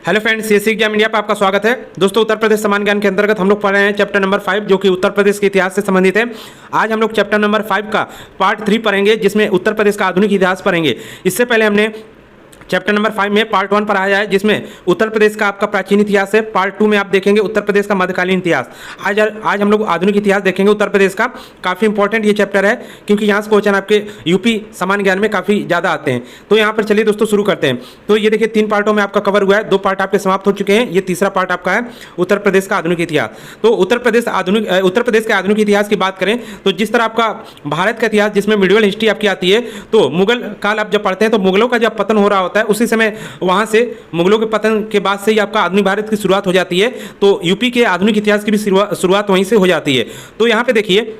Hello friends, CSC exam India पर आपका स्वागत है। दोस्तों, उत्तर प्रदेश समान ज्ञान के अंतर्गत हम लोग पढ़ रहे हैं चैप्टर नंबर 5 जो कि उत्तर प्रदेश के इतिहास से संबंधित है। आज हम लोग चैप्टर नंबर 5 का पार्ट 3 पढ़ेंगे, जिसमें उत्तर प्रदेश का आधुनिक इतिहास पढ़ेंगे। इससे पहले हमने चैप्टर नंबर 5 में पार्ट 1 पढ़ाया है, जिसमें उत्तर प्रदेश का आपका प्राचीन इतिहास है। पार्ट 2 में आप देखेंगे उत्तर प्रदेश का मध्यकालीन इतिहास। आज हम लोग आधुनिक इतिहास देखेंगे उत्तर प्रदेश का। काफ़ी इंपॉर्टेंट ये चैप्टर है, क्योंकि यहाँ से क्वेश्चन आपके यूपी समान ज्ञान में काफ़ी ज़्यादा आते हैं। तो यहाँ पर चलिए दोस्तों शुरू करते हैं। तो ये देखिए 3 पार्टों में आपका कवर हुआ है, 2 पार्ट आपके समाप्त हो चुके हैं। ये तीसरा पार्ट आपका है उत्तर प्रदेश का आधुनिक इतिहास। तो उत्तर प्रदेश के आधुनिक इतिहास की बात करें तो जिस तरह आपका भारत का इतिहास जिसमें मिडिवल हिस्ट्री आपकी आती है, तो मुगल काल आप जब पढ़ते हैं तो मुगलों का जब पतन हो रहा होता है उसी समय वहां से मुगलों के पतन के बाद से ही आपका आधुनिक भारत की शुरुआत हो जाती है। तो यूपी के आधुनिक इतिहास की भी शुरुआत वहीं से हो जाती है। तो यहाँ पे देखिए,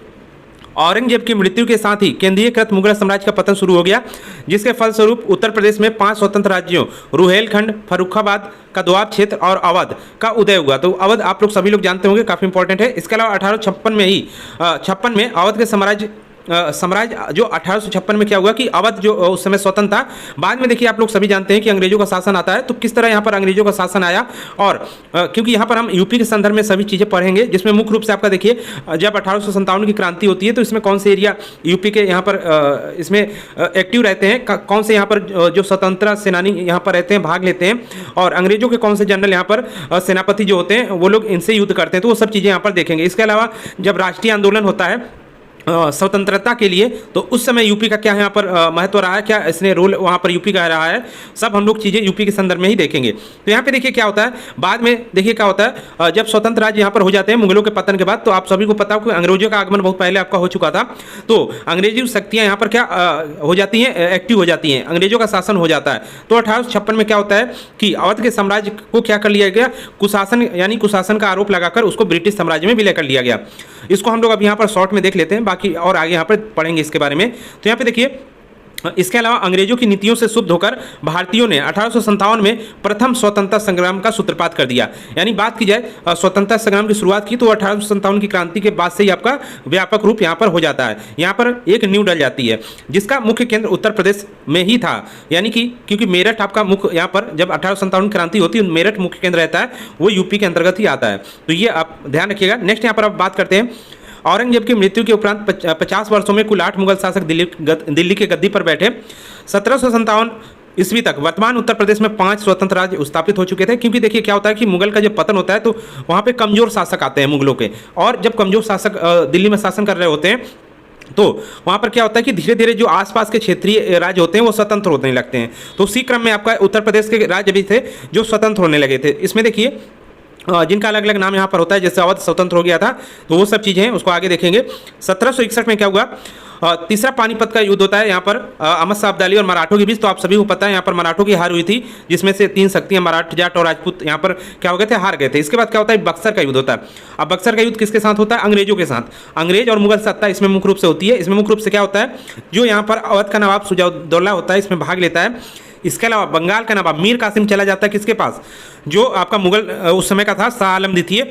औरंगजेब की मृत्यु के साथ ही केंद्रीयकृत मुगल साम्राज्य का पतन शुरू हो गया, जिसके फलस्वरूप उत्तर प्रदेश में 5 स्वतंत्र राज्यों रुहेलखंड, फर्रुखाबाद का दोआब क्षेत्र और अवध का उदय हुआ। तो अवध आप लोग सभी लोग जानते होंगे, काफी इंपॉर्टेंट है। इसके अलावा 1856 में अवध के साम्राज्य जो 1856 में क्या हुआ कि अवध जो उस समय स्वतंत्र था। बाद में देखिए आप लोग सभी जानते हैं कि अंग्रेजों का शासन आता है। तो किस तरह यहाँ पर अंग्रेजों का शासन आया, और क्योंकि यहाँ पर हम यूपी के संदर्भ में सभी चीज़ें पढ़ेंगे, जिसमें मुख्य रूप से आपका देखिए जब 1857 की क्रांति होती है तो इसमें कौन से एरिया यूपी के यहाँ पर इसमें एक्टिव रहते हैं, कौन से यहाँ पर जो स्वतंत्रता सेनानी यहाँ पर रहते हैं भाग लेते हैं, और अंग्रेजों के कौन से जनरल यहाँ पर सेनापति जो होते हैं वो लोग इनसे युद्ध करते हैं। तो वो सब चीज़ें यहाँ पर देखेंगे। इसके अलावा जब राष्ट्रीय आंदोलन होता है स्वतंत्रता के लिए, तो उस समय यूपी का क्या यहाँ पर महत्व रहा है, क्या इसने रोल वहाँ पर यूपी का रहा है, सब हम लोग चीज़ें यूपी के संदर्भ में ही देखेंगे। तो यहाँ पे देखिए क्या होता है, बाद में देखिए क्या होता है, जब स्वतंत्र राज्य यहाँ पर हो जाते हैं मुगलों के पतन के बाद, तो आप सभी को पता हो कि अंग्रेजों का आगमन बहुत पहले आपका हो चुका था। तो अंग्रेजी शक्तियाँ यहाँ पर क्या हो जाती हैं, एक्टिव हो जाती हैं, अंग्रेजों का शासन हो जाता है। तो 1856 में क्या होता है कि अवध के साम्राज्य को क्या कर लिया गया, कुशासन यानी कुशासन का आरोप लगाकर उसको ब्रिटिश साम्राज्य में विलय कर लिया गया। इसको हम लोग अब यहाँ पर शॉर्ट में देख लेते हैं, बाकी और आगे यहाँ पर पढ़ेंगे इसके बारे में। तो यहाँ पे देखिए, इसके अलावा अंग्रेजों की नीतियों से शुद्ध होकर भारतीयों ने 1857 में प्रथम स्वतंत्रता संग्राम का सूत्रपात कर दिया। यानी बात की जाए स्वतंत्रता संग्राम की शुरुआत की तो 1857 की क्रांति के बाद से ही आपका व्यापक रूप यहाँ पर हो जाता है। यहाँ पर एक नींव डल जाती है, जिसका मुख्य केंद्र उत्तर प्रदेश में ही था। यानी कि क्योंकि मेरठ आपका मुख्य, यहाँ पर जब 1857 की क्रांति होती है मेरठ मुख्य केंद्र रहता है, वो यूपी के अंतर्गत ही आता है। तो ये आप ध्यान रखिएगा। नेक्स्ट यहाँ पर आप बात करते हैं, औरंगजेब की मृत्यु के उपरांत 50 वर्षों में कुल 8 मुगल शासक दिल्ली के गद्दी पर बैठे। 1757 ईस्वी तक वर्तमान उत्तर प्रदेश में 5 स्वतंत्र राज्य स्थापित हो चुके थे। क्योंकि देखिए क्या होता है कि मुगल का जब पतन होता है तो वहाँ पे कमजोर शासक आते हैं मुगलों के, और जब कमजोर शासक दिल्ली में शासन कर रहे होते हैं तो वहाँ पर क्या होता है कि धीरे धीरे जो आसपास के क्षेत्रीय राज्य होते हैं वो स्वतंत्र होने लगते हैं। तो उसी क्रम में आपका उत्तर प्रदेश के राज्य भी थे जो स्वतंत्र होने लगे थे। इसमें देखिए जिनका अलग अलग नाम यहाँ पर होता है, जैसे अवध स्वतंत्र हो गया था, तो वो सब चीज़ें हैं, उसको आगे देखेंगे। 1761 में क्या हुआ, तीसरा पानीपत का युद्ध होता है यहाँ पर अहमद शाह अब्दाली और मराठों के बीच। तो आप सभी को पता है यहाँ पर मराठों की हार हुई थी, जिसमें से 3 शक्तियाँ मराठ, जाट और राजपूत यहाँ पर क्या हो गए थे, हार गए थे। इसके बाद क्या होता है, बक्सर का युद्ध होता है। अब बक्सर का युद्ध किसके साथ होता है, अंग्रेजों के साथ। अंग्रेज और मुगल सत्ता इसमें मुख्य रूप से होती है। इसमें मुख्य रूप से क्या होता है, जो यहाँ पर अवध का नवाब सुजाउद्दौला होता है इसमें भाग लेता है। इसके अलावा बंगाल का नवाब मीर कासिम चला जाता है किसके पास, जो आपका मुगल उस समय का था शाह आलम द्वितीय,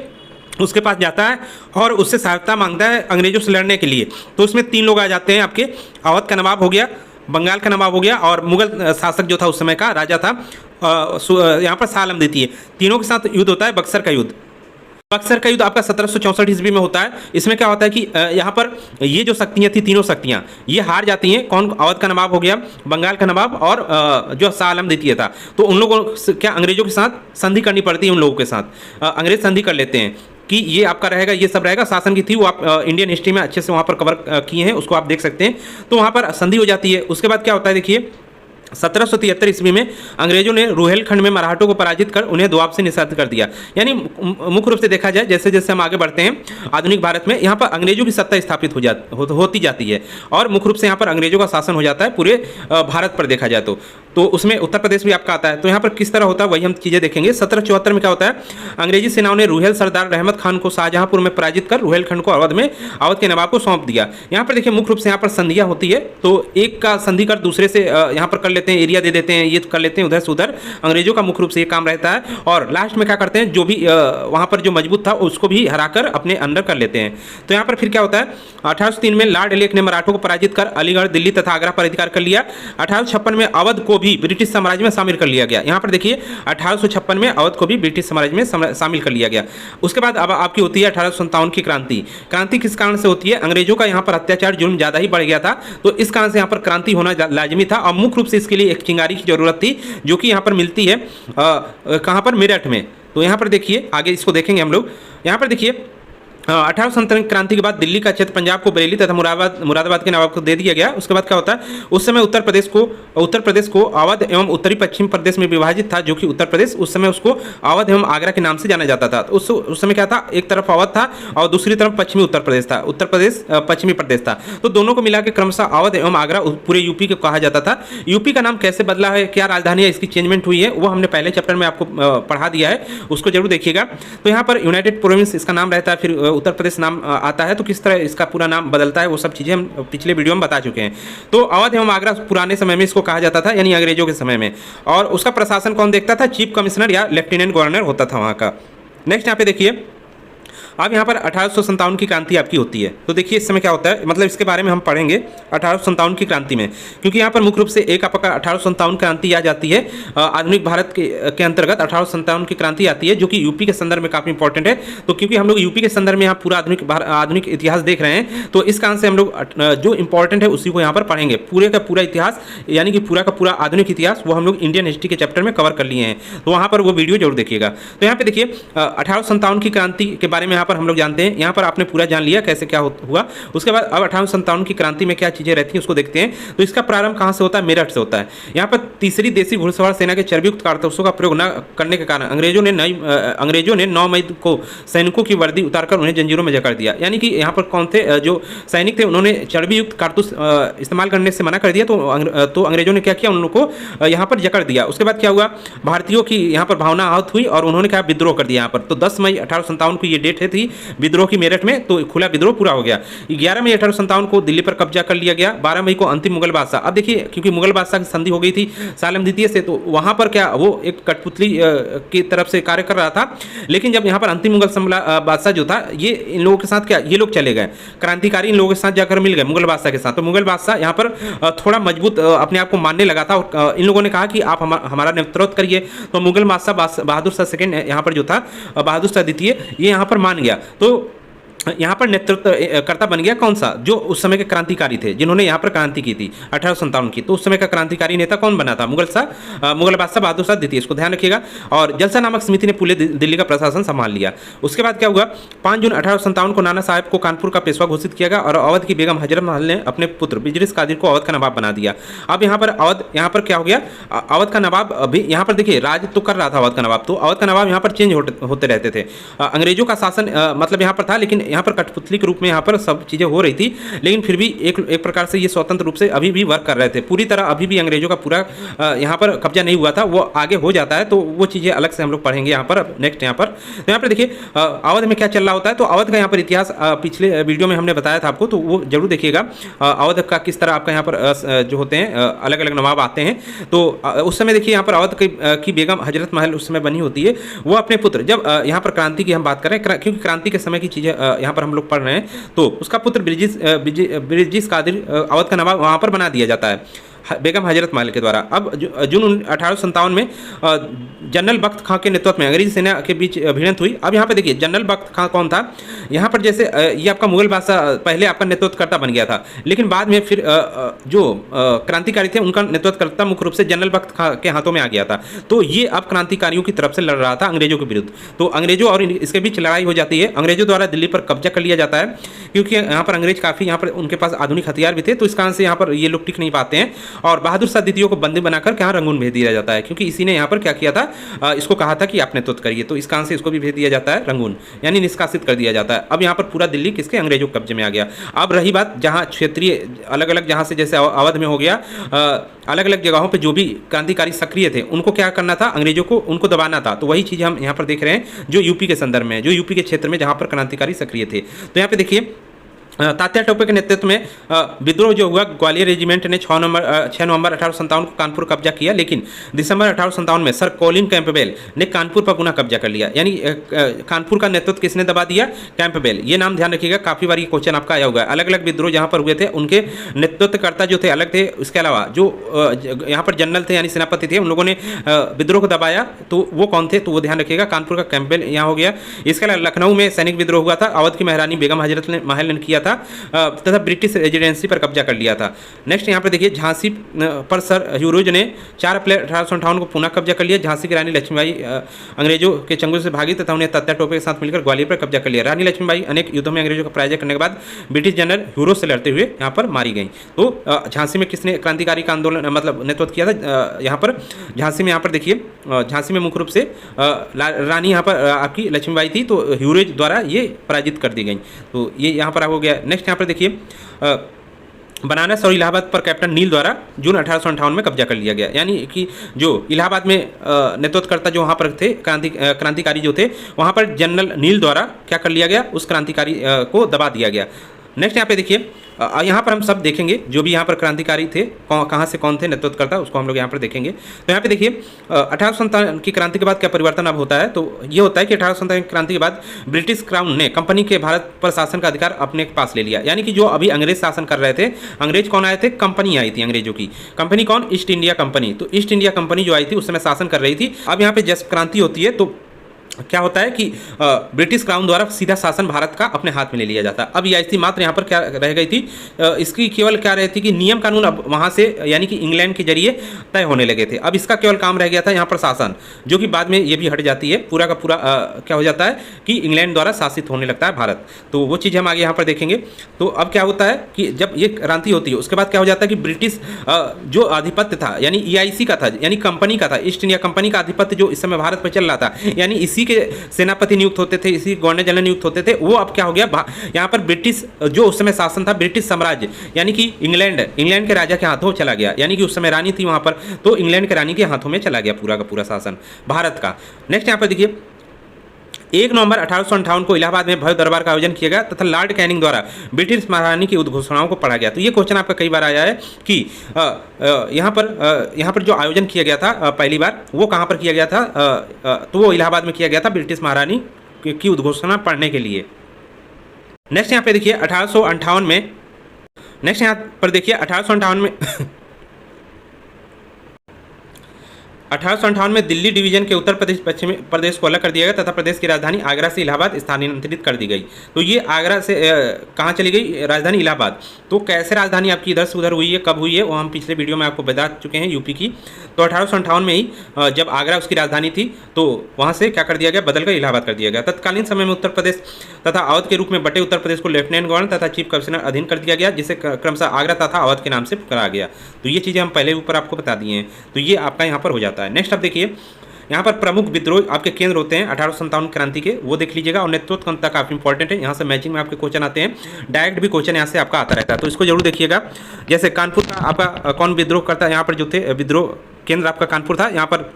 उसके पास जाता है और उससे सहायता मांगता है अंग्रेजों से लड़ने के लिए। तो उसमें 3 लोग आ जाते हैं आपके, अवध का नवाब हो गया, बंगाल का नवाब हो गया, और मुगल शासक जो था उस समय का राजा था यहाँ पर शाह आलम द्वितीय। तीनों के साथ युद्ध होता है बक्सर का युद्ध। बक्सर का युद्ध आपका 1764 ईस्वी में होता है। इसमें क्या होता है कि यहाँ पर ये जो शक्तियाँ थी, तीनों शक्तियाँ ये हार जाती हैं। कौन, अवध का नवाब हो गया, बंगाल का नवाब और जो शाह आलम द्वितीय था। तो उन लोगों को क्या अंग्रेजों के साथ संधि करनी पड़ती है, उन लोगों के साथ अंग्रेज संधि कर लेते हैं कि ये आपका रहेगा, ये सब रहेगा। शासन की थी वो आप इंडियन हिस्ट्री में अच्छे से वहाँ पर कवर किए हैं, उसको आप देख सकते हैं। तो वहाँ पर संधि हो जाती है। उसके बाद क्या होता है देखिए, 1773 ईस्वी में अंग्रेजों ने रुहेलखंड में मराठों को पराजित कर उन्हें दोआब से निषाद कर दिया। यानी मुख्य रूप से देखा जाए, जैसे जैसे हम आगे बढ़ते हैं आधुनिक भारत में, यहाँ पर अंग्रेजों की सत्ता स्थापित होती जाती है, और मुख्य रूप से यहाँ पर अंग्रेजों का शासन हो जाता है पूरे भारत पर देखा जाए तो उसमें उत्तर प्रदेश भी आपका आता है। तो यहाँ पर किस तरह होता है वही हम चीज़ें देखेंगे। 1774 में क्या होता है, अंग्रेजी सेनाओं ने रुहेल सरदार रहमत खान को शाहजहांपुर में पराजित कर रुहेलखंड को अवध के नवाब को सौंप दिया। यहाँ पर देखिए मुख्य रूप से यहाँ पर संधियाँ होती है। तो एक का संधि कर दूसरे से यहाँ पर कर लेते हैं, एरिया दे देते हैं, ये कर लेते हैं, उधर से उधर अंग्रेजों का मुख्य रूप से ये काम रहता है। और लास्ट में क्या करते हैं, जो भी वहाँ पर जो मजबूत था उसको भी हराकर अपने अंडर कर लेते हैं। तो यहाँ पर फिर क्या होता है, 1803 में लॉर्ड एलेक ने मराठों को पराजित कर अलीगढ़, दिल्ली तथा आगरा पर अधिकार कर लिया। 1856 में अवध को भी ब्रिटिश साम्राज्य में शामिल कर लिया गया। यहाँ पर देखिए 1856 में अवध को भी ब्रिटिश साम्राज्य में शामिल कर लिया गया। उसके बाद अब आपकी होती है 1857 की क्रांति। क्रांति किस कारण से होती है, अंग्रेजों का यहाँ पर अत्याचार जुल्म ज़्यादा ही बढ़ गया था, तो इस कारण से यहाँ पर क्रांति होना लाजमी था। और मुख्य रूप से इसके लिए एक चिंगारी की जरूरत थी, जो कि यहाँ पर मिलती है कहाँ पर, मेरठ में। तो यहाँ पर देखिए आगे इसको देखेंगे हम लोग। यहाँ पर देखिए 1857 क्रांति के बाद दिल्ली का क्षेत्र पंजाब को बरेली तथा मुरादाबाद के नवाब को दे दिया गया। उसके बाद क्या होता है, उस समय उत्तर प्रदेश को अवध एवं उत्तरी पश्चिम प्रदेश में विभाजित था, जो कि उत्तर प्रदेश उस समय उसको अवध एवं आगरा के नाम से जाना जाता था। तो उस समय क्या था, एक तरफ अवध था और दूसरी तरफ पश्चिमी उत्तर प्रदेश था, उत्तर प्रदेश पश्चिमी प्रदेश था। तो दोनों को मिला के क्रमशः अवध एवं आगरा पूरे यूपी को कहा जाता था। यूपी का नाम कैसे बदला है, क्या राजधानी है, इसकी चेंजमेंट हुई है, वो हमने पहले चैप्टर में आपको पढ़ा दिया है, उसको जरूर देखिएगा। तो यहाँ पर यूनाइटेड प्रोविंस इसका नाम रहता है, फिर उत्तर प्रदेश नाम आता है। तो किस तरह इसका पूरा नाम बदलता है वो सब चीज़ें हम पिछले वीडियो में बता चुके हैं। तो अवध एवं आगरा पुराने समय में इसको कहा जाता था, यानी अंग्रेजों के समय में। और उसका प्रशासन कौन देखता था, चीफ कमिश्नर या लेफ्टिनेंट गवर्नर होता था वहाँ का। नेक्स्ट यहाँ पे देखिए, अब यहाँ पर 1857 की क्रांति आपकी होती है। तो देखिए इस समय क्या होता है, मतलब इसके बारे में हम पढ़ेंगे 1857 की क्रांति में, क्योंकि यहाँ पर मुख्य रूप से एक आपका 1857 क्रांति आ जाती है आधुनिक भारत के अंतर्गत 1857 की क्रांति आती है, जो कि यूपी के संदर्भ में काफ़ी इंपॉर्टेंट है। तो क्योंकि हम लोग यूपी के संदर्भ में यहाँ पूरा आधुनिक इतिहास देख रहे हैं, तो इस कारण से हम लोग जो इंपॉर्टेंट है उसी को यहाँ पर पढ़ेंगे। पूरे का पूरा इतिहास, यानी कि पूरा का पूरा आधुनिक इतिहास, वो हम लोग इंडियन हिस्ट्री के चैप्टर में कवर कर लिए हैं। तो वहाँ पर वो वीडियो जरूर देखिएगा। तो यहाँ पे देखिए 1857 की क्रांति के बारे में यहाँ पर हम लोग जानते हैं। यहाँ पर आपने पूरा जान लिया कैसे क्या हुआ। उसके बाद अब 1857 की क्रांति में क्या चीजें रहती हैं उसको देखते हैं। तो इसका प्रारंभ कहाँ से होता है, मेरठ से होता है। यहाँ पर तीसरी देसी घुड़सवार सेना के चर्बीयुक्त कारतूसों का प्रयोग न करने के कारण अंग्रेजों ने 9 मई को सैनिकों की वर्दी उतारकर उन्हें जंजीरों में जकड़ दिया। यानी कि यहाँ पर कौन थे, जो सैनिक थे उन्होंने चर्बीयुक्त कारतूस इस्तेमाल करने से मना कर दिया। तो अंग्रेजों ने क्या किया, उन लोगों को यहाँ पर जकड़ दिया। उसके बाद क्या हुआ, भारतीयों की यहाँ पर भावना आहत हुई और उन्होंने क्या विद्रोह कर दिया यहाँ पर। तो 10 मई 1857 को ये डेट थी विद्रोह की मेरठ में। तो खुला विद्रोह पूरा हो गया। 11 मई 1857 को दिल्ली पर कब्जा कर लिया गया। 12 मई को अंतिम मुगल बादशाह, अब देखिए क्योंकि मुगल बादशाह की संधि हो गई थी सालम द्वितीय से, तो वहां पर क्या वो एक कठपुतली की तरफ से कार्य कर रहा था। लेकिन जब यहाँ पर अंतिम मुगल बादशाह जो था, ये इन लोगों के साथ क्या, ये लोग चले गए क्रांतिकारी, इन लोगों के साथ जाकर मिल गए मुगल बादशाह के साथ। तो मुगल बादशाह यहाँ पर थोड़ा मजबूत अपने आप को मानने लगा था और इन लोगों ने कहा कि आप हमारा नेतृत्व करिए। तो मुगल बादशाह बहादुर शाह सेकेंड यहाँ पर जो था, बहादुर शाह द्वितीय, ये यहाँ पर मान गया। तो यहाँ पर नेतृत्व करता बन गया कौन सा, जो उस समय के क्रांतिकारी थे जिन्होंने यहाँ पर क्रांति की थी 1857 की। तो उस समय का क्रांतिकारी नेता कौन बना था, मुगल बादशाह बहादुर शाह द्वितीय, इसको ध्यान रखिएगा। और जलसा नामक समिति ने पूरे दिल्ली का प्रशासन संभाल लिया। उसके बाद क्या हुआ, 5 जून 1857 को नाना साहब को कानपुर का पेशवा घोषित किया गया और अवध की बेगम हजरत महल ने अपने पुत्र बिजलिस कादिर को अवध का नवाब बना दिया। अब यहाँ पर यहाँ पर क्या हो गया, अवध का नवाब अभी यहाँ पर देखिए राज तो कर रहा था अवध का नवाब। तो अवध का नवाब यहाँ पर चेंज होते रहते थे। अंग्रेजों का शासन मतलब यहाँ पर था, लेकिन यहाँ पर कठपुतली के रूप में यहाँ पर सब चीज़ें हो रही थी। लेकिन फिर भी एक प्रकार से ये स्वतंत्र रूप से अभी भी वर्क कर रहे थे। पूरी तरह अभी भी अंग्रेजों का पूरा यहाँ पर कब्जा नहीं हुआ था, वो आगे हो जाता है। तो वो चीज़ें अलग से हम लोग पढ़ेंगे यहाँ पर नेक्स्ट। यहाँ पर तो यहाँ पर देखिए अवध में क्या चल रहा होता है। तो अवध का यहाँ पर इतिहास पिछले वीडियो में हमने बताया था आपको, तो वो जरूर देखिएगा। अवध का किस तरह आपका यहाँ पर जो होते हैं अलग अलग नवाब आते हैं। तो उस समय देखिए यहाँ पर अवध की बेगम हजरत महल उस समय बनी होती है। वो अपने पुत्र, जब यहाँ पर क्रांति की हम बात करें, क्योंकि क्रांति के समय की चीज़ें यहाँ पर हम लोग पढ़ रहे हैं, तो उसका पुत्र बिरजिस कादिर अवध का नवाब वहाँ पर बना दिया जाता है बेगम हजरत महल के द्वारा। अब जून 1857 में जनरल बख्त खां के नेतृत्व में अंग्रेजी सेना के बीच भिड़ंत हुई। अब यहाँ पे देखिए जनरल बख्त खां कौन था, यहाँ पर जैसे ये आपका मुगल बादशाह पहले आपका नेतृत्वकर्ता बन गया था, लेकिन बाद में फिर जो क्रांतिकारी थे उनका नेतृत्वकर्ता मुख्य रूप से जनरल बख्त खां के हाथों में आ गया था। तो ये अब क्रांतिकारियों की तरफ से लड़ रहा था अंग्रेजों के विरुद्ध। तो अंग्रेजों और इसके बीच लड़ाई हो जाती है। अंग्रेजों द्वारा दिल्ली पर कब्जा कर लिया जाता है, क्योंकि यहाँ पर अंग्रेज काफ़ी यहाँ पर उनके पास आधुनिक हथियार भी थे। तो इस कारण से यहाँ पर ये लोग टिक नहीं पाते हैं और बहादुर शाह द्वितीय को बंदी बनाकर यहाँ रंगून भेज दिया जाता है, क्योंकि इसी ने यहाँ पर क्या किया था, इसको कहा था कि आप नेतृत्व करिए। तो इस कारण से इसको भी भेज दिया जाता है रंगून, यानी निष्कासित कर दिया जाता है। अब यहाँ पर पूरा दिल्ली किसके, अंग्रेजों के कब्जे में आ गया। अब रही बात जहाँ क्षेत्रीय अलग अलग, जहाँ से जैसे अवध में हो गया, अलग अलग जगहों पर जो भी क्रांतिकारी सक्रिय थे उनको क्या करना था, अंग्रेजों को उनको दबाना था। तो वही चीज़ हम यहाँ पर देख रहे हैं जो यूपी के संदर्भ में, जो यूपी के क्षेत्र में जहाँ पर क्रांतिकारी सक्रिय थे। तो यहाँ पे देखिए तात्या टोपे के नेतृत्व में विद्रोह जो हुआ, ग्वालियर रेजिमेंट ने 6 नवंबर 1857 को कानपुर कब्जा किया, लेकिन दिसंबर 1857 में सर कॉलिन कैंपबेल ने कानपुर पर पुनः कब्जा कर लिया। यानी कानपुर का नेतृत्व किसने दबा दिया? कैंपबेल। ये नाम ध्यान रखिएगा, काफ़ी बार ये क्वेश्चन आपका आया होगा। अलग अलग विद्रोह जहाँ पर हुए थे उनके नेतृत्वकर्ता जो थे अलग थे, इसके अलावा जो यहाँ पर जनरल थे यानी सेनापति थे, उन लोगों ने विद्रोह को दबाया, तो वो कौन थे? तो वो ध्यान रखिएगा, कानपुर का कैंपबेल यहाँ हो गया। इसके अलावा लखनऊ में सैनिक विद्रोह हुआ था, अवध की महारानी बेगम हजरत महल ने किया था तथा ब्रिटिश रेजिडेंसी पर कब्जा कर लिया था। नेक्स्ट यहाँ पर देखिए, झांसी पर सर ह्यूरोज ने 4 अप्रैल 1858 को पुनः कब्जा कर लिया। झांसी की रानी लक्ष्मीबाई अंग्रेजों के चंगुल से भागी तथा उन्हें तात्या टोपे के साथ मिलकर ग्वालियर पर कब्जा कर लिया। रानी लक्ष्मीबाई अनेक युद्धों में अंग्रेजों का पराजय करने के बाद ब्रिटिश जनरल ह्यूरोज से लड़ते हुए यहाँ पर मारी गई। तो झांसी में किसने क्रांतिकारी का आंदोलन मतलब नेतृत्व किया था? यहाँ पर झांसी में, यहाँ पर देखिए झांसी में मुख्य रूप से रानी यहाँ पर आपकी लक्ष्मीबाई थी, तो ह्यूरोज द्वारा ये पराजित कर दी गई। तो ये यहाँ पर हो गया। नेक्स्ट यहाँ पर देखिए, बनारस और इलाहाबाद पर कैप्टन नील द्वारा जून 1858 में कब्जा कर लिया गया। यानी कि जो इलाहाबाद में नेतृत्वकर्ता जो वहाँ पर थे क्रांतिकारी जो थे, वहाँ पर जनरल नील द्वारा क्या कर लिया गया? उस क्रांतिकारी को दबा दिया गया। नेक्स्ट यहाँ पे देखिए, यहाँ पर हम सब देखेंगे जो भी यहाँ पर क्रांतिकारी थे, कहाँ से कौन थे नेतृत्वकर्ता, उसको हम लोग यहाँ पर देखेंगे। तो यहाँ पे देखिए 1857 की क्रांति के बाद क्या परिवर्तन अब होता है? तो ये होता है कि 1857 की क्रांति के बाद ब्रिटिश क्राउन ने कंपनी के भारत पर शासन का अधिकार अपने पास ले लिया। यानी कि जो अभी अंग्रेज शासन कर रहे थे, अंग्रेज कौन आए थे? कंपनी आई थी अंग्रेजों की। कंपनी कौन? East India company. तो ईस्ट इंडिया कंपनी जो आई थी उस समय शासन कर रही थी। अब यहाँ पे जब क्रांति होती है तो क्या होता है कि ब्रिटिश क्राउन द्वारा सीधा शासन भारत का अपने हाथ में ले लिया जाता है। अब ये स्थिति मात्र यहाँ पर क्या रह गई थी? इसकी केवल क्या रही थी कि नियम कानून अब वहाँ से यानी कि इंग्लैंड के जरिए तय होने लगे थे। अब इसका केवल काम रह गया था यहाँ पर शासन, जो कि बाद में ये भी हट जाती है। पूरा का पूरा क्या हो जाता है कि इंग्लैंड द्वारा शासित होने लगता है भारत। तो वो चीज़ हम आगे यहाँ पर देखेंगे। तो अब क्या होता है कि जब ये क्रांति होती है उसके बाद क्या हो जाता है कि ब्रिटिश जो आधिपत्य था यानी EIC का था, यानी कंपनी का था, ईस्ट इंडिया कंपनी का आधिपत्य जो इस समय भारत पर चल रहा था, यानी इसी के सेनापति नियुक्त होते थे, इसी गवर्नर जनरल नियुक्त होते थे। वो अब क्या हो गया, यहाँ पर ब्रिटिश जो उस समय शासन था, ब्रिटिश साम्राज्य यानी कि इंग्लैंड के राजा के हाथों चला गया। यानी कि उस समय रानी थी वहाँ पर, तो इंग्लैंड के रानी के हाथों में चला गया पूरा का पूरा शासन भारत का। नेक्स्ट यहाँ पर देखिए, 1 नवंबर 1858 को इलाहाबाद में भव्य दरबार का आयोजन किया गया तथा लॉर्ड कैनिंग द्वारा ब्रिटिश महारानी की उद्घोषणाओं को पढ़ा गया। तो ये क्वेश्चन आपका कई बार आया है कि यहाँ पर जो आयोजन किया गया था पहली बार, वो कहाँ पर किया गया था? तो वो इलाहाबाद में किया गया था ब्रिटिश महारानी की उद्घोषणा पढ़ने के लिए। नेक्स्ट यहाँ पे देखिए 1858 में, नेक्स्ट यहाँ पर देखिए 1858 में 1858 में दिल्ली डिवीजन के उत्तर प्रदेश पश्चिमी प्रदेश को अलग कर दिया गया तथा प्रदेश की राजधानी आगरा से इलाहाबाद स्थानांतरित कर दी गई। तो ये आगरा से कहाँ चली गई? राजधानी इलाहाबाद। तो कैसे राजधानी आपकी इधर से उधर हुई है, कब हुई है, वो हम पिछले वीडियो में आपको बता चुके हैं यूपी की। तो 1858 में ही जब आगरा उसकी राजधानी थी तो वहाँ से क्या कर दिया गया? बदलकर इलाहाबाद कर दिया गया। तत्कालीन समय में उत्तर प्रदेश तथा अवध के रूप में बटे उत्तर प्रदेश को लेफ्टिनेंट गवर्नर तथा चीफ कमिश्नर अधीन कर दिया गया, जिसे क्रमशः आगरा तथा अवध के नाम से पुकारा गया। तो ये चीज़ें हम पहले ऊपर आपको बता दिए हैं। तो ये आपका यहाँ पर हो जाता है। नेक्स्ट आप देखिए, यहाँ पर प्रमुख विद्रोह आपके केंद्र होते हैं 1857 क्रांति के, वो देख लीजिएगा। और नेतृत्व क्षमता काफी इंपॉर्टेंट है, यहाँ से मैचिंग में आपके क्वेश्चन आते हैं, डायरेक्ट भी क्वेश्चन यहाँ से आपका आता रहता है, तो इसको जरूर देखिएगा। जैसे कानपुर का आपका कौन विद्रोह करता है? यहाँ पर जो थे विद्रोह केंद्र आपका कानपुर था, यहाँ पर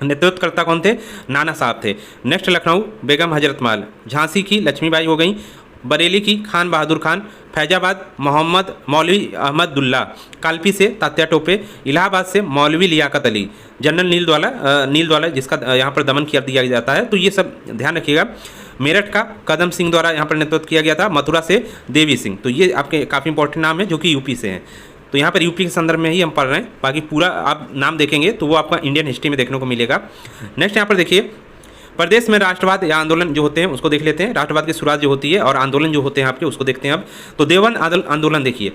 नेतृत्वकर्ता कौन थे? नाना साहब थे। नेक्स्ट लखनऊ बेगम हजरत महल, झांसी की लक्ष्मीबाई हो गई, बरेली की खान बहादुर खान, फैजाबाद मोहम्मद मौलवी अहमदुल्ला, कालपी से तात्या टोपे, इलाहाबाद से मौलवी लियाकत अली, जनरल नील द्वारा जिसका यहाँ पर दमन किया दिया जाता है। तो ये सब ध्यान रखिएगा। मेरठ का कदम सिंह द्वारा यहाँ पर नेतृत्व किया गया था, मथुरा से देवी सिंह। तो ये आपके काफ़ी इंपॉर्टेंट नाम है जो कि यूपी से हैं। तो यहाँ पर यूपी के संदर्भ में ही हम पढ़ रहे हैं, बाकी पूरा आप नाम देखेंगे तो वो आपका इंडियन हिस्ट्री में देखने को मिलेगा। नेक्स्ट यहाँ पर देखिए, प्रदेश में राष्ट्रवाद या आंदोलन जो होते हैं उसको देख लेते हैं। राष्ट्रवाद की शुरुआत जो होती है और आंदोलन जो होते हैं आपके उसको देखते हैं अब। तो देवबंद आंदोलन देखिए,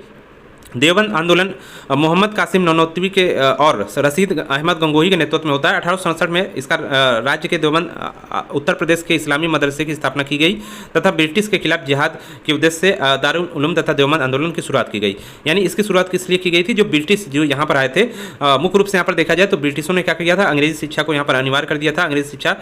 देवबंद आंदोलन मोहम्मद कासिम नौनौतवी के और रशीद अहमद गंगोही के नेतृत्व में होता है। 1867 में इसका राज्य के देवबंद उत्तर प्रदेश के इस्लामी मदरसे की स्थापना की गई तथा ब्रिटिश के खिलाफ जिहाद के उद्देश्य से दारुल उलूम तथा देवबंद आंदोलन की शुरुआत की गई। यानी इसकी शुरुआत किस लिए की गई थी? जो ब्रिटिश जो यहाँ पर आए थे, मुख्य रूप से यहाँ पर देखा जाए तो ब्रिटिशों ने क्या किया था? अंग्रेजी शिक्षा को यहाँ पर अनिवार्य कर दिया था, अंग्रेजी शिक्षा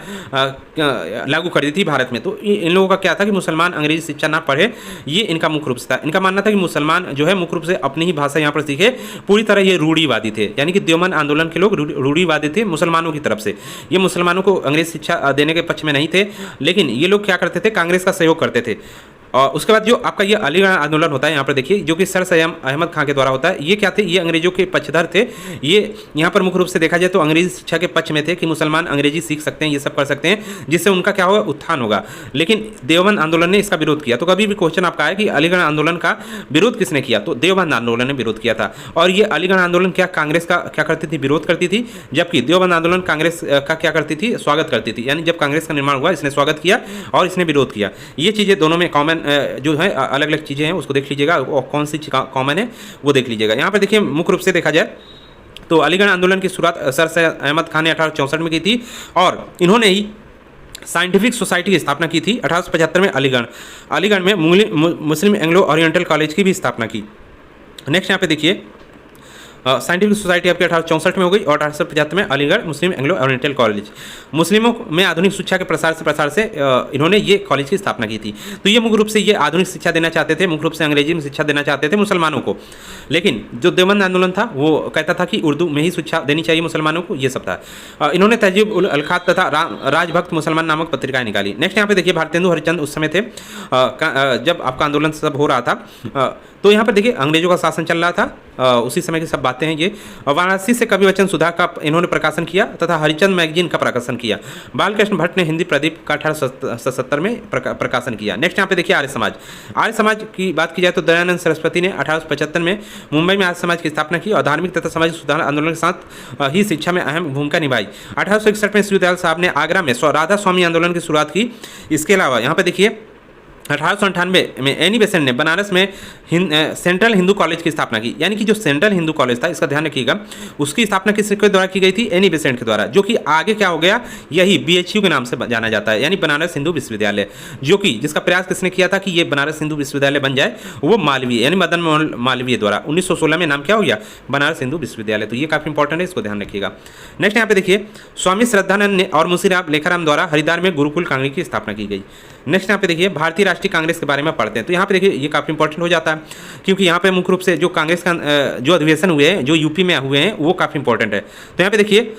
लागू कर दी थी भारत में। तो इन लोगों का क्या था कि मुसलमान अंग्रेजी शिक्षा ना पढ़े, ये इनका मुख्य रूप से था। इनका मानना था कि मुसलमान जो है मुख्य रूप से अपनी ही भाषा यहाँ पर सीखे, पूरी तरह ये रूढ़िवादी थे। यानी कि देवबंद आंदोलन के लोग रूढ़िवादी थे मुसलमानों की तरफ से। ये मुसलमानों को अंग्रेज शिक्षा देने के पक्ष में नहीं थे, लेकिन ये लोग क्या करते थे? कांग्रेस का सहयोग करते थे। और उसके बाद जो आपका ये अलीगढ़ आंदोलन होता है, यहाँ पर देखिए, जो कि सर सैयद अहमद खान के द्वारा होता है। ये क्या थे, ये अंग्रेजों के पक्षधर थे। ये यहाँ पर मुख्य रूप से देखा जाए तो अंग्रेजी शिक्षा के पक्ष में थे कि मुसलमान अंग्रेजी सीख सकते हैं, ये सब कर सकते हैं, जिससे उनका क्या होगा, उत्थान होगा। लेकिन देवबंद आंदोलन ने इसका विरोध किया। तो कभी भी क्वेश्चन आपका है कि अलीगढ़ आंदोलन का विरोध किसने किया, तो देवबंद आंदोलन ने विरोध किया था। और ये अलीगढ़ आंदोलन क्या कांग्रेस का क्या करती थी, विरोध करती थी, जबकि देवबंद आंदोलन कांग्रेस का क्या करती थी, स्वागत करती थी। यानी जब कांग्रेस का निर्माण हुआ, इसने स्वागत किया और इसने विरोध किया। ये चीज़ें दोनों में कॉमन जो है, अलग अलग चीज़ें हैं, उसको देख लीजिएगा और कौन सी कॉमन है वो देख लीजिएगा। यहाँ पर देखिए, मुख्य रूप से देखा जाए तो अलीगढ़ आंदोलन की शुरुआत सर सैयद अहमद खान ने 1864 में की थी और इन्होंने ही साइंटिफिक सोसाइटी की स्थापना की थी 1875 में अलीगढ़ में मुस्लिम एंग्लो ओरिएंटल कॉलेज की भी स्थापना की। नेक्स्ट यहाँ पे देखिए, साइंटिफिक सोसाइटी आपके 1864 में हो गई और 1875 में अलीगढ़ मुस्लिम एंग्लो ओरिएंटल कॉलेज। मुस्लिमों में आधुनिक शिक्षा के प्रसार से इन्होंने ये कॉलेज की स्थापना की थी। तो ये मुख्य रूप से ये आधुनिक शिक्षा देना चाहते थे, मुख्य रूप से अंग्रेजी में शिक्षा देना चाहते थे मुसलमानों को। लेकिन जो देवबंद आंदोलन था वो कहता था कि उर्दू में ही शिक्षा देनी चाहिए मुसलमानों को, ये सब था। इन्होंने तहजीब उल अलखात तथा राजभक्त मुसलमान नामक पत्रिकाएं निकाली। नेक्स्ट यहाँ पे देखिए, भारतेंदु हरिश्चंद्र उस समय थे जब आपका आंदोलन सब हो रहा था। तो यहाँ पर देखिए, अंग्रेजों का शासन चल रहा था, उसी समय की सब बातें हैं ये। वाराणसी से कवि वचन सुधा का इन्होंने प्रकाशन किया तथा हरिचंद मैगजीन का प्रकाशन किया। बालकृष्ण भट्ट ने हिंदी प्रदीप का 1870 में प्रकाशन किया। नेक्स्ट यहाँ पे देखिए, आर्य समाज की बात की जाए तो दयानंद सरस्वती ने 1875 में मुंबई में आर्य समाज की स्थापना की और धार्मिक तथा सामाजिक सुधार आंदोलन के साथ ही शिक्षा में अहम भूमिका निभाई। 1861 में श्री दयाल साहब ने आगरा में राधा स्वामी आंदोलन की शुरुआत की। इसके अलावा यहाँ पे देखिए, 1898 में एनी बेसेंट ने बनारस में सेंट्रल हिंदू कॉलेज की स्थापना की। यानी कि जो सेंट्रल हिंदू कॉलेज था, इसका ध्यान रखिएगा, उसकी स्थापना किसके द्वारा की गई थी, एनी बेसेंट के द्वारा, जो कि आगे क्या हो गया, यही BHU के नाम से जाना जाता है, यानी बनारस हिंदू विश्वविद्यालय, जो कि जिसका प्रयास किसने किया था कि ये बनारस हिंदू विश्वविद्यालय बन जाए, वो मालवीय यानी मदन मोहन मालवीय द्वारा 1916 में नाम क्या हो गया, बनारस हिंदू विश्वविद्यालय। तो ये काफ़ी इंपॉर्टेंट है, इसको ध्यान रखिएगा। नेक्स्ट यहाँ पे देखिए, स्वामी श्रद्धानंद ने और मुंशीराम लेखाराम द्वारा हरिद्वार में गुरुकुल कांग्रेस की स्थापना की गई। नेक्स्ट यहाँ पे देखिए, भारतीय राष्ट्रीय कांग्रेस के बारे में पढ़ते हैं। तो यहाँ पे देखिए, ये काफ़ी इंपॉर्टेंट हो जाता है, क्योंकि यहाँ पे मुख्य रूप से जो कांग्रेस का जो अधिवेशन हुए हैं, जो यूपी में हुए हैं, वो काफ़ी इंपॉर्टेंट है। तो यहाँ पे देखिए,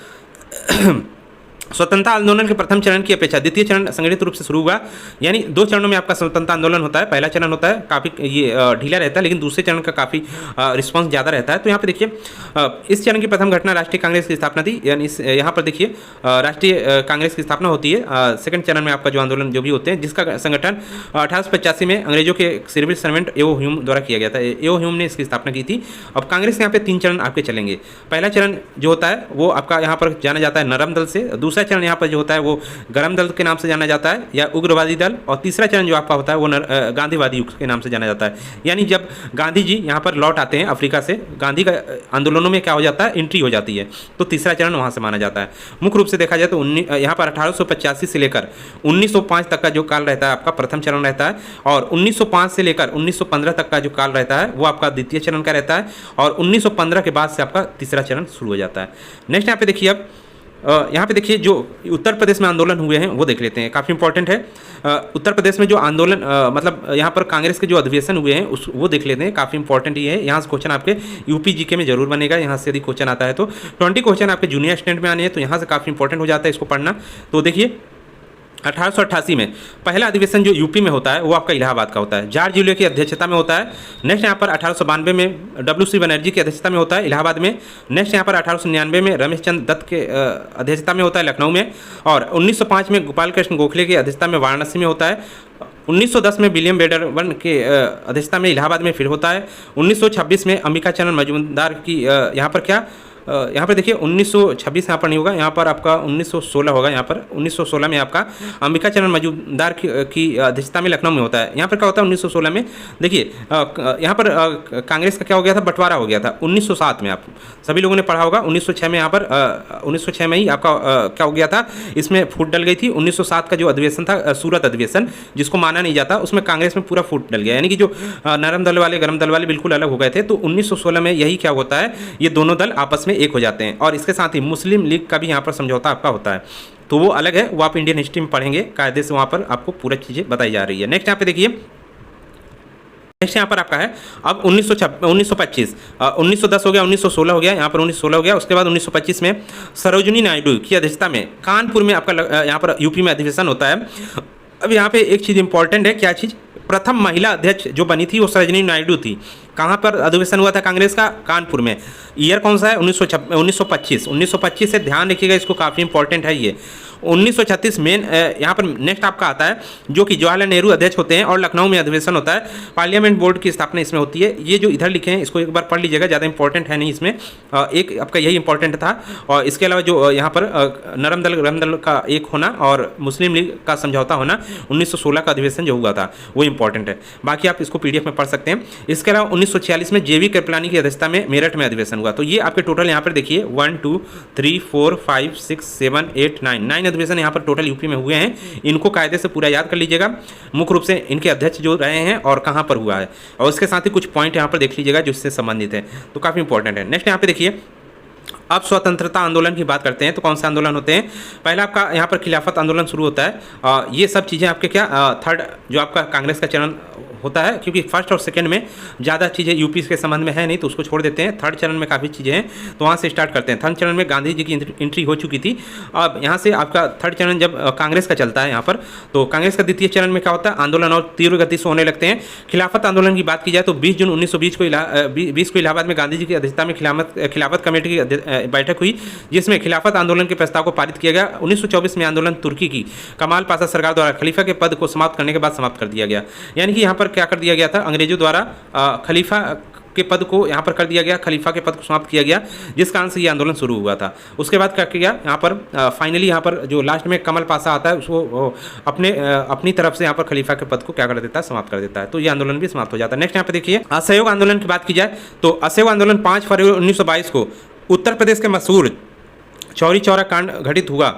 स्वतंत्रता आंदोलन के प्रथम चरण की अपेक्षा द्वितीय चरण संगठित रूप से शुरू हुआ। यानी 2 चरणों में आपका स्वतंत्रता आंदोलन होता है। पहला चरण होता है काफ़ी ये ढीला रहता है, लेकिन दूसरे चरण का काफ़ी रिस्पांस ज़्यादा रहता है। तो यहाँ पे देखिए, इस चरण की प्रथम घटना राष्ट्रीय कांग्रेस की स्थापना थी। यानी यहाँ पर देखिए, राष्ट्रीय कांग्रेस की स्थापना होती है। सेकंड चरण में आपका जो आंदोलन जो भी होते हैं, जिसका संगठन 1885 में अंग्रेजों के सिविल सर्वेंट एओ ह्यूम द्वारा किया गया था। एओ ह्यूम ने इसकी स्थापना की थी। अब कांग्रेस के यहाँ पे 3 चरण आपके चलेंगे। पहला चरण जो होता है वो आपका यहाँ पर जाना जाता है नरम दल से, दूसरा चरण यहाँ पर जो होता है वो गरम दल के नाम से जाना जाता है या उग्रवादी दल, और तीसरा चरण जो आपका होता है वो गांधीवादी युग के नाम से जाना जाता है। यानी जब गांधी जी यहाँ पर लौट आते हैं अफ्रीका से, गांधी का आंदोलनों में क्या हो जाता है, एंट्री हो जाती है, तो तीसरा चरण वहाँ से माना जाता है। मुख्य रूप से देखा जाए तो यहाँ पर 1885 से लेकर 1905 तक का जो काल रहता है आपका प्रथम चरण रहता है, और 1905 से लेकर 1915 तक का जो काल रहता है वो आपका द्वितीय चरण का रहता है, और 1915 के बाद से आपका तीसरा चरण शुरू हो जाता है। नेक्स्ट यहाँ पे देखिए, अब यहाँ पे देखिए, जो उत्तर प्रदेश में आंदोलन हुए हैं वो देख लेते हैं, काफ़ी इंपॉर्टेंट है। उत्तर प्रदेश में जो आंदोलन मतलब यहाँ पर कांग्रेस के जो अधिवेशन हुए हैं वो देख लेते हैं, काफ़ी इंपॉर्टेंट ये है। यहाँ से क्वेश्चन आपके यूपी जीके में जरूर बनेगा, यहाँ से यदि क्वेश्चन आता है तो 20 क्वेश्चन आपके जूनियर स्टैंडर्ड में आने हैं, तो यहाँ से काफ़ी इंपॉर्टेंट हो जाता है, इसको पढ़ना। तो देखिए, 1888 में पहला अधिवेशन जो यूपी में होता है वो आपका इलाहाबाद का होता है, जॉर्ज यूले की अध्यक्षता में होता है। नेक्स्ट यहाँ पर 1892 में WC बनर्जी की अध्यक्षता में होता है इलाहाबाद में। नेक्स्ट यहाँ पर 1899 में रमेश चंद्र दत्त के अध्यक्षता में होता है लखनऊ में, और 1905 में गोपाल कृष्ण गोखले की अध्यक्षता में वाराणसी में होता है। 1910 में विलियम बेडरवन के अध्यक्षता में इलाहाबाद में फिर होता है। 1926 में अंबिका चरण मजूमदार की यहाँ पर क्या यहाँ पर देखिए 1926 यहाँ पर नहीं होगा, यहाँ पर आपका 1916 होगा। यहाँ पर 1916 में आपका अंबिका चरण मजूमदार की अध्यक्षता में लखनऊ में होता है। यहाँ पर क्या होता है 1916 में, देखिए यहाँ पर कांग्रेस का क्या हो गया था, बंटवारा हो गया था 1907 में। आप सभी लोगों ने पढ़ा होगा 1906 में, यहाँ पर 1906 में ही आपका क्या हो गया था, इसमें फूट डल गई थी। 1907 का जो अधिवेशन था सूरत अधिवेशन, जिसको माना नहीं जाता, उसमें कांग्रेस में पूरा फूट डल गया, यानी कि जो नरम दल वाले गरम दल वाले बिल्कुल अलग हो गए थे। तो 1916 में यही क्या होता है, ये दोनों दल आपस में एक हो जाते हैं, और इसके साथ ही मुस्लिम लीग का भी यहाँ पर समझौता आपका होता है, तो वो अलग है, वो आप इंडियन हिस्ट्री में पढ़ेंगे कायदे से, वहाँ पर आपको पूरी चीज़ें बताई जा रही है। नेक्स्ट यहाँ पे देखिए, नेक्स्ट यहाँ पर आपका है अब 1925, 1910 हो गया, 1916 हो गया, यहाँ पर 1916 हो गया। उसके बाद 1925 में सरोजिनी नायडू की अध्यक्षता में कानपुर में आपका यहाँ पर यूपी में अधिवेशन होता है। अब यहाँ पे एक चीज़ इंपॉर्टेंट है, क्या चीज़, प्रथम महिला अध्यक्ष जो बनी थी वो सरोजिनी नायडू थी। कहाँ पर अधिवेशन हुआ था कांग्रेस का? कानपुर में। ईयर कौन सा है? 1925। 1925 से ध्यान रखिएगा, इसको काफ़ी इंपॉर्टेंट है ये। 1936 मेन यहाँ पर नेक्स्ट आपका आता है, जो कि जवाहरलाल नेहरू अध्यक्ष होते हैं और लखनऊ में अधिवेशन होता है। पार्लियामेंट बोर्ड की स्थापना इसमें होती है। ये जो इधर लिखे हैं इसको एक बार पढ़ लीजिएगा, ज़्यादा इंपॉर्टेंट है नहीं इसमें, एक आपका यही इंपॉर्टेंट था। और इसके अलावा जो यहाँ पर नरम दल गरम दल का एक होना और मुस्लिम लीग का समझौता होना, 1916 का अधिवेशन जो हुआ था वो इंपॉर्टेंट है। बाकी आप इसको PDF में पढ़ सकते हैं। इसके अलावा 1946 में JV कृपलानी की अध्यक्षता में मेरठ में अधिवेशन हुआ। तो ये आपके टोटल यहाँ पर देखिए 1 2 3 4 5 6 7 8 9 अधिवेशन यहाँ पर टोटल यूपी में हुए हैं। इनको कायदे से पूरा याद कर लीजिएगा, मुख्य रूप से इनके अध्यक्ष जो रहे हैं और कहाँ पर हुआ है, और उसके साथ ही कुछ पॉइंट यहाँ पर देख लीजिएगा जो इससे संबंधित है, तो काफ़ी इंपॉर्टेंट है। नेक्स्ट यहाँ पे देखिए, अब स्वतंत्रता आंदोलन की बात करते हैं तो कौन से आंदोलन होते हैं? पहला आपका यहाँ पर खिलाफत आंदोलन शुरू होता है। ये सब चीज़ें आपके क्या थर्ड जो आपका कांग्रेस का चरण होता है, क्योंकि फर्स्ट और सेकंड में ज़्यादा चीज़ें यूपी के संबंध में है नहीं तो उसको छोड़ देते हैं। थर्ड चरण में काफ़ी चीज़ें हैं तो वहाँ से स्टार्ट करते हैं। थर्ड चरण में गांधी जी की एंट्री हो चुकी थी। अब यहाँ से आपका थर्ड चरण जब कांग्रेस का चलता है यहाँ पर, तो कांग्रेस का द्वितीय चरण में क्या होता है, आंदोलन और तीव्र गति से होने लगते हैं। खिलाफत आंदोलन की बात की जाए तो 20 जून 1920 को इलाहाबाद में गांधी जी की अध्यक्षता में खिलाफत कमेटी की बैठक हुई, जिसमें खिलाफत आंदोलन के प्रस्ताव को पारित किया गया। 1924 में आंदोलन तुर्की की कमाल पाशा सरकार द्वारा खलीफा के पद को समाप्त करने के बाद समाप्त कर दिया गया। यानी कि यहाँ पर क्या कर दिया गया था, अंग्रेजों द्वारा खलीफा के पद को यहाँ पर कर दिया गया, खलीफा के पद को समाप्त किया गया, जिस कारण से ये आंदोलन शुरू हुआ था। उसके बाद क्या किया यहाँ पर, फाइनली यहाँ पर जो लास्ट में कमल पाशा आता है उसको अपनी तरफ से यहाँ पर खलीफा के पद को क्या कर देता है, समाप्त कर देता है। तो ये आंदोलन भी समाप्त हो जाता है। नेक्स्ट यहाँ पे देखिए, असहयोग आंदोलन की बात की जाए तो असहयोग आंदोलन 5 फरवरी 1922 को उत्तर प्रदेश के मशहूर चौरी चौरा कांड घटित हुआ।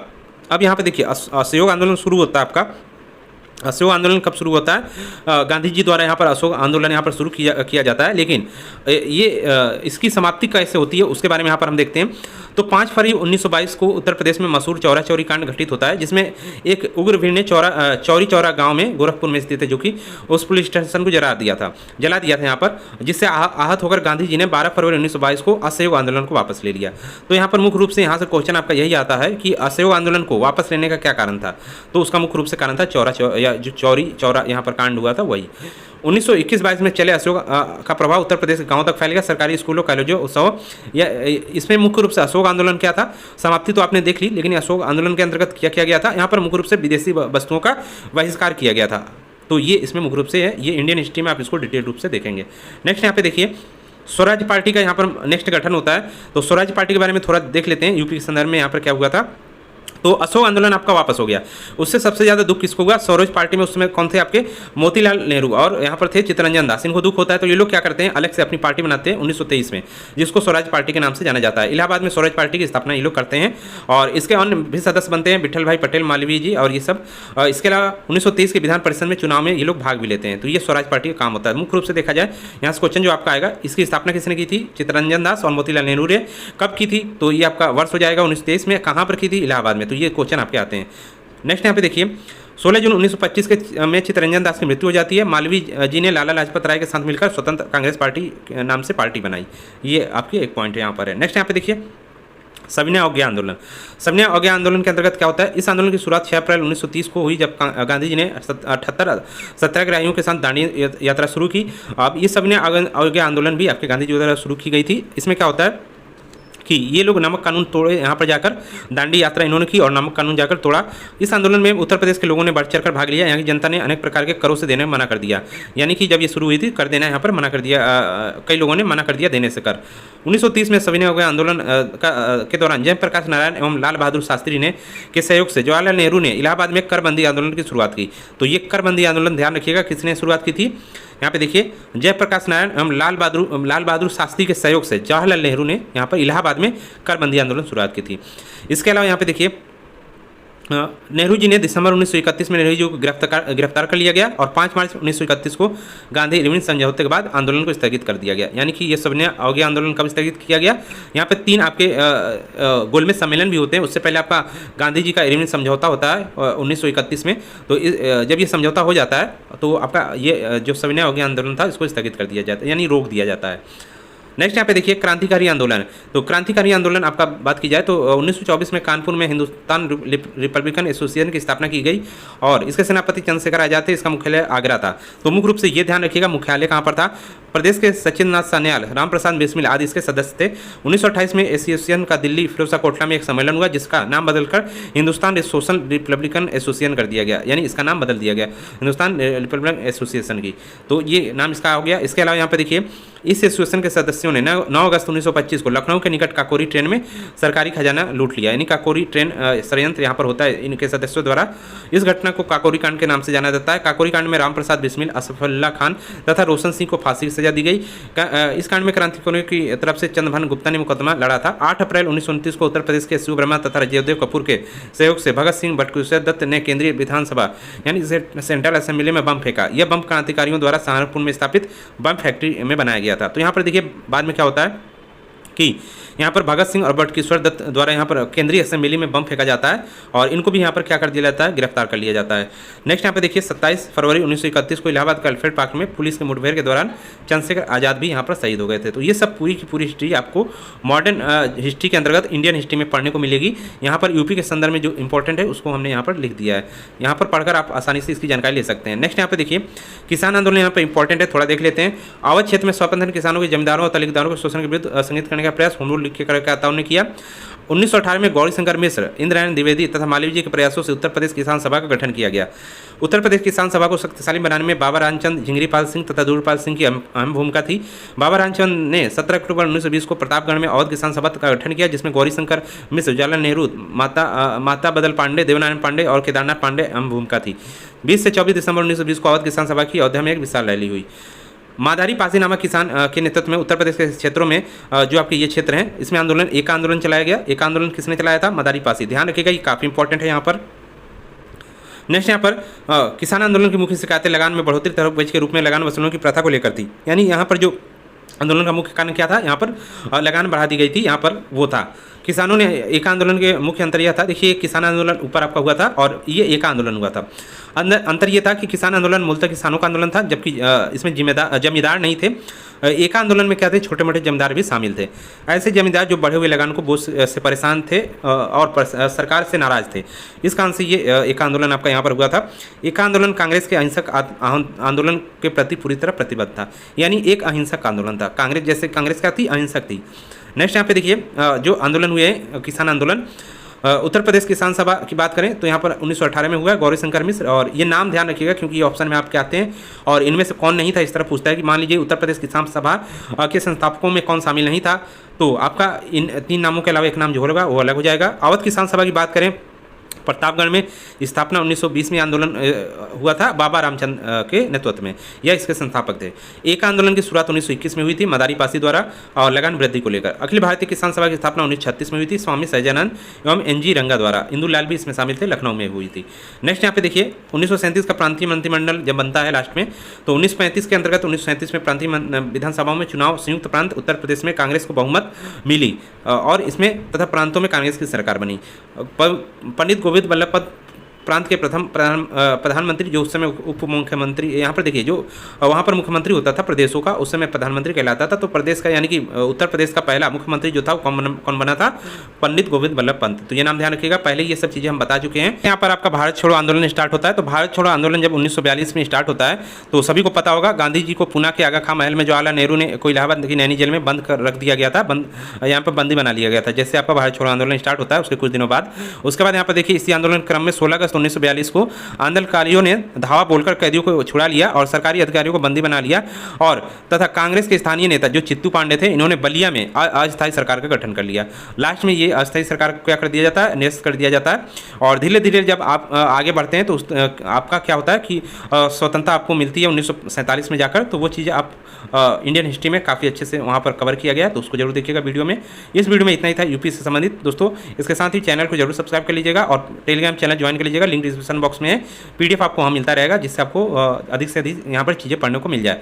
अब यहाँ पे देखिए, असहयोग आंदोलन शुरू होता है आपका। असहयोग आंदोलन कब शुरू होता है? गांधी जी द्वारा यहाँ पर असहयोग आंदोलन यहाँ पर शुरू किया जाता है, लेकिन ये इसकी समाप्ति कैसे होती है उसके बारे में यहाँ पर हम देखते हैं। तो 5 फरवरी 1922 को उत्तर प्रदेश में मशहूर चौरा चौरी कांड घटित होता है, जिसमें एक उग्र भीड़ ने चौरी चौरा गांव में गोरखपुर में स्थित है, जो कि उस पुलिस स्टेशन को जला दिया था यहाँ पर, जिससे आहत होकर गांधी जी ने 12 फरवरी 1922 को असहयोग आंदोलन को वापस ले लिया। तो यहाँ पर मुख्य रूप से यहाँ से क्वेश्चन आपका यही आता है कि असहयोग आंदोलन को वापस लेने का क्या कारण था? तो उसका मुख्य रूप से कारण था जो चौरी चौरा यहाँ पर कांड हुआ था वही। 1921-22 में चले असहयोग का प्रभाव उत्तर प्रदेश के गांवों तक फैल गया। सरकारी स्कूलों, कॉलेजों, उत्सव, या इसमें मुख्य रूप से अशोक आंदोलन क्या था, समाप्ति तो आपने देख ली, लेकिन अशोक आंदोलन के अंतर्गत क्या किया गया था, यहाँ पर मुख्य रूप से विदेशी वस्तुओं का बहिष्कार किया गया था। तो ये इसमें मुख्य रूप से है, ये इंडियन हिस्ट्री में आप इसको डिटेल रूप से देखेंगे। नेक्स्ट यहाँ पे देखिए, स्वराज पार्टी का यहाँ पर नेक्स्ट गठन होता है। तो स्वराज पार्टी के बारे में थोड़ा देख लेते हैं, यूपी के संदर्भ में यहाँ पर क्या हुआ था। तो अशोक आंदोलन आपका वापस हो गया। उससे सबसे ज़्यादा दुख किसको हुआ? स्वराज पार्टी में उस समय कौन थे आपके? मोतीलाल नेहरू, और यहाँ पर थे चित्तरंजन दास। इनको दुख होता है तो ये लोग क्या करते हैं, अलग से अपनी पार्टी बनाते हैं 1923 में, जिसको स्वराज पार्टी के नाम से जाना जाता है। इलाहाबाद में स्वराज पार्टी की स्थापना ये लोग करते हैं, और इसके अन्य भी सदस्य बनते हैं, विठल भाई पटेल मालवीय जी और ये सब। इसके अलावा 1923 के विधान परिषद में चुनाव में ये लोग भाग भी लेते हैं। तो ये स्वराज पार्टी का काम होता है। मुख्य रूप से देखा जाए यहाँ से क्वेश्चन जो आपका आएगा, इसकी स्थापना किसने की थी? चित्तरंजन दास और मोतीलाल नेहरू ने। कब की थी? तो ये आपका वर्ष हो जाएगा 1923 में। कहाँ पर की थी? इलाहाबाद में। तो ये क्वेश्चन आपके आते हैं। नेक्स्ट यहाँ पे देखिए, 16 जून 1925 के में चित्तरंजन दास की मृत्यु हो जाती है। मालवीय जी ने लाला लाजपत राय के साथ मिलकर स्वतंत्र कांग्रेस पार्टी के नाम से पार्टी बनाई। ये आपकी एक पॉइंट यहाँ पर है। नेक्स्ट यहाँ पे देखिए, सविनय अवज्ञा आंदोलन। सविनय अवज्ञा आंदोलन के अंतर्गत क्या होता है? इस आंदोलन की शुरुआत 6 अप्रैल 1930 को हुई, जब गांधी जी ने 78 सत्याग्रहियों के साथ दांडी यात्रा शुरू की। अब ये सविनय अवज्ञा आंदोलन भी आपके गांधी जी द्वारा शुरू की गई थी। इसमें क्या होता है कि ये लोग नमक कानून तोड़े, यहाँ पर जाकर दांडी यात्रा इन्होंने की और नमक कानून जाकर तोड़ा। इस आंदोलन में उत्तर प्रदेश के लोगों ने बढ़ चढ़कर भाग लिया। यहाँ की जनता ने अनेक प्रकार के करों से देने में मना कर दिया। यानी कि जब ये शुरू हुई थी, कर देना यहाँ पर मना कर दिया, कई लोगों ने मना कर दिया देने से कर। 1930 में सविनय अवज्ञा आंदोलन के दौरान जयप्रकाश नारायण एवं लाल बहादुर शास्त्री ने के सहयोग से जवाहरलाल नेहरू ने इलाहाबाद में करबंदी आंदोलन की शुरुआत की। तो ये करबंदी आंदोलन ध्यान रखिएगा किसने शुरुआत की थी। यहाँ पे देखिए, जयप्रकाश नारायण एवं लाल बहादुर शास्त्री के सहयोग से जवाहरलाल नेहरू ने यहाँ पर इलाहाबाद में करबंदी आंदोलन शुरुआत की थी। इसके अलावा यहाँ पे देखिए, नेहरू जी ने दिसंबर 1931 में नेहरू जी को गिरफ्तार कर लिया गया, और 5 मार्च 1931 को गांधी इरविन समझौते के बाद आंदोलन को स्थगित कर दिया गया। यानी कि ये सविनय अवज्ञा आंदोलन कब स्थगित किया गया? यहाँ पे 3 आपके गोलमेज सम्मेलन भी होते हैं। उससे पहले आपका गांधी जी का इरविन समझौता होता है 1931 में। तो जब ये समझौता हो जाता है तो आपका ये जो सविनय अवज्ञा आंदोलन था इसको स्थगित कर दिया जाता है, यानी रोक दिया जाता है। नेक्स्ट यहाँ पे देखिए क्रांतिकारी आंदोलन। तो क्रांतिकारी आंदोलन आपका बात की जाए तो 1924 में कानपुर में हिंदुस्तान रिपब्लिकन एसोसिएशन की स्थापना की गई और इसके सेनापति चंद्रशेखर आजाद थे। इसका मुख्यालय आगरा था। तो मुख्य रूप से ये ध्यान रखिएगा मुख्यालय कहाँ पर था। प्रदेश के सचिंद्रनाथ सान्याल, रामप्रसाद बिस्मिल आदि इसके सदस्य थे। 1928 में एसोसिएशन का दिल्ली फिरोजशाह कोटला में एक सम्मेलन हुआ जिसका नाम बदलकर हिंदुस्तान सोशल रिपब्लिकन एसोसिएशन कर दिया गया, यानी इसका नाम बदल दिया गया हिंदुस्तान रिपब्लिकन एसोसिएशन की। तो ये नाम इसका हो गया। इसके अलावा यहाँ पे देखिए इस एसोसिएशन के सदस्यों ने 9 अगस्त 1925 को लखनऊ के निकट काकोरी ट्रेन में सरकारी खजाना लूट लिया, यानी काकोरी ट्रेन षड्यंत्र यहाँ पर होता है इनके सदस्यों द्वारा। इस घटना को काकोरी कांड के नाम से जाना जाता है। काकोरी कांड में रामप्रसाद बिस्मिल, असफुल्ला खान तथा रोशन सिंह को फांसी की सजा दी गई। इस कांड में क्रांतिकारियों की तरफ से चंद्रभान गुप्ता ने मुकदमा लड़ा था। 8 अप्रैल 1929 को उत्तर प्रदेश के शिव वर्मा तथा राजीवदेव कपूर के सहयोग से भगत सिंह बटुकेश्वर दत्त ने केंद्रीय विधानसभा यानी सेंट्रल असेंबली में बम फेंका। यह बम क्रांतिकारियों द्वारा सहारनपुर में स्थापित बम फैक्ट्री में बनाया गया था। तो यहाँ पर देखिए बाद में क्या होता है कि यहाँ पर भगत सिंह और बटुकेश्वर दत्त द्वारा यहाँ पर केंद्रीय असेंबली में बम फेंका जाता है और इनको भी यहाँ पर क्या कर दिया जाता है, गिरफ्तार कर लिया जाता है। नेक्स्ट यहाँ पे देखिए 27 फरवरी 1931 को इलाहाबाद के अल्फ्रेड पार्क में पुलिस के मुठभेड़ के दौरान चंद्रशेखर आजाद भी यहाँ पर शहीद हो गए थे। तो ये सब पूरी की पूरी हिस्ट्री आपको मॉडर्न हिस्ट्री के अंतर्गत इंडियन हिस्ट्री में पढ़ने को मिलेगी। यहाँ पर यूपी के संदर्भ में जो इंपॉर्टेंट है उसको हमने यहाँ पर लिख दिया है। यहाँ पर पढ़कर आप आसानी से इसकी जानकारी ले सकते हैं। नेक्स्ट यहाँ पे देखिए किसान आंदोलन यहाँ पर इंपॉर्टेंट है, थोड़ा देख लेते हैं। अवध क्षेत्र में स्वतंत्र किसानों के जमींदारों और तहसीलदारों के शोषण के विरुद्ध संगठित करने का प्रयास होम रूल लिख के करके ने किया। 1918 में गौरी शंकर मिश्र, इंद्रायण द्विवेदी तथा मालवीय जी के प्रयासों से उत्तर प्रदेश किसान सभा का गठन किया गया। उत्तर प्रदेश किसान सभा को शक्तिशाली बनाने में बाबा रामचंद्र, झिंगरीपाल सिंह तथा दूरपाल सिंह की अहम भूमिका थी। बाबा रामचंद्र ने 17 अक्टूबर 1920 को प्रतापगढ़ में अवध किसान सभा का गठन किया जिसमें गौरी शंकर मिश्र, जवाहरलाल नेहरू, माता बदल पांडे, देवनारायण पांडे और केदारनाथ पांडे अहम भूमिका थी। 20 से 24 दिसंबर 1920 को अवध किसान सभा की अयोध्या में एक विशाल रैली हुई। माधारी पासी नामक किसान के नेतृत्व में उत्तर प्रदेश के क्षेत्रों में जो आपके ये क्षेत्र हैं इसमें आंदोलन एक आंदोलन चलाया गया। एक आंदोलन किसने चलाया था? माधारी पासी। ध्यान रखिएगा ये काफ़ी इंपॉर्टेंट है यहाँ पर। नेक्स्ट यहाँ पर किसान आंदोलन की मुख्य शिकायतें लगान में बढ़ोतरी तरफ के रूप में लगान वसूलने की प्रथा को लेकर थी। यानी यहाँ पर जो आंदोलन का मुख्य कारण क्या था, यहाँ पर लगान बढ़ा दी गई थी। यहाँ पर वो था किसानों ने एक आंदोलन के मुख्य अंतर यह था, देखिए किसान आंदोलन ऊपर आपका हुआ था और ये एक आंदोलन हुआ था। अंतर ये था कि किसान आंदोलन मूलतः किसानों का आंदोलन था जबकि इसमें जमींदार नहीं थे। एक आंदोलन में क्या थे, छोटे मोटे जमींदार भी शामिल थे। ऐसे जमींदार जो बढ़े हुए लगान को बोझ से परेशान थे और सरकार से नाराज थे। इस कारण से ये एक आंदोलन आपका यहाँ पर हुआ था। एक आंदोलन कांग्रेस के अहिंसक आंदोलन के प्रति पूरी तरह प्रतिबद्ध था, यानी एक अहिंसक आंदोलन था। कांग्रेस क्या थी, अहिंसक थी। नेक्स्ट यहाँ पे देखिए जो आंदोलन हुए किसान आंदोलन उत्तर प्रदेश किसान सभा की बात करें तो यहाँ पर 1918 में हुआ, गौरी शंकर मिश्र। और ये नाम ध्यान रखिएगा क्योंकि ये ऑप्शन में आपके आते हैं और इनमें से कौन नहीं था इस तरह पूछता है कि मान लीजिए उत्तर प्रदेश किसान सभा के संस्थापकों में कौन शामिल नहीं था तो आपका इन 3 नामों के अलावा एक नाम जो होगा वो अलग हो जाएगा। अवध किसान सभा की बात करें, प्रतापगढ़ में स्थापना 1920 में आंदोलन हुआ था बाबा रामचंद्र के नेतृत्व में, यह इसके संस्थापक थे। एक आंदोलन की शुरुआत 1921 में हुई थी माधारी पासी द्वारा और लगान वृद्धि को लेकर। अखिल भारतीय किसान सभा की स्थापना 1936 में हुई थी स्वामी सहजानंद एवं NG रंगा द्वारा। इंदुलाल भी इसमें शामिल थे, लखनऊ में हुई थी। नेक्स्ट यहाँ पे देखिए 1937 का प्रांतीय मंत्रिमंडल जब बनता है लास्ट में तो 1935 के अंतर्गत 1937 में प्रांतीय विधानसभाओं में चुनाव संयुक्त प्रांत उत्तर प्रदेश में कांग्रेस को बहुमत मिली और इसमें तथा प्रांतों में कांग्रेस की सरकार बनी। पंडित गोविंद वल्लभ पंत प्रांत के प्रथम प्रधानमंत्री जो उस समय उप मुख्यमंत्री, यहाँ पर देखिए जो वहाँ पर मुख्यमंत्री होता था प्रदेशों का उस समय प्रधानमंत्री कहलाता था। तो प्रदेश का यानी कि उत्तर प्रदेश का पहला मुख्यमंत्री जो था कौन बना था? पंडित गोविंद वल्लभ पंत। तो ये नाम ध्यान रखिएगा, पहले ये सब चीज़ें हम बता चुके हैं। यहाँ पर आपका भारत छोड़ो आंदोलन स्टार्ट होता है। तो भारत छोड़ो आंदोलन जब 1942 में स्टार्ट होता है तो सभी को पता होगा गांधी जी को पुणे के आगा खां महल में जवाहरलाल नेहरू ने को इलाहाबाद की नैनी जेल में बंद कर रख दिया गया था, यहाँ पर बंदी बना लिया गया था। जैसे आपका भारत छोड़ो आंदोलन स्टार्ट होता है उसके कुछ दिनों बाद उसके बाद यहाँ पर देखिए इसी आंदोलन क्रम में 16 अगस्त 1942 को आंदोलनकारियों ने धावा बोलकर कैदियों को छुड़ा लिया और सरकारी अधिकारियों को बंदी बना लिया और तथा कांग्रेस के स्थानीय नेता जो चित्तू पांडे थे इन्होंने बलिया में अस्थायी सरकार का गठन कर लिया। लास्ट में ये अस्थायी सरकार को क्या कर दिया जाता है, निरस्त कर दिया जाता है। और धीरे धीरे जब आप आगे बढ़ते हैं तो आपका क्या होता है कि स्वतंत्रता आपको मिलती है 1947 में जाकर। तो वो चीज़ें आप इंडियन हिस्ट्री में काफ़ी अच्छे से वहाँ पर कवर किया गया है, तो उसको जरूर देखिएगा वीडियो में। इस वीडियो में इतना ही था यूपी से संबंधित दोस्तों। इसके साथ ही चैनल को जरूर सब्सक्राइब कर लीजिएगा और टेलीग्राम चैनल ज्वाइन कर लीजिएगा, लिंक डिस्क्रिप्शन बॉक्स में है। PDF आपको वहाँ मिलता रहेगा जिससे आपको अधिक से अधिक यहाँ पर चीज़ें पढ़ने को मिल जाए।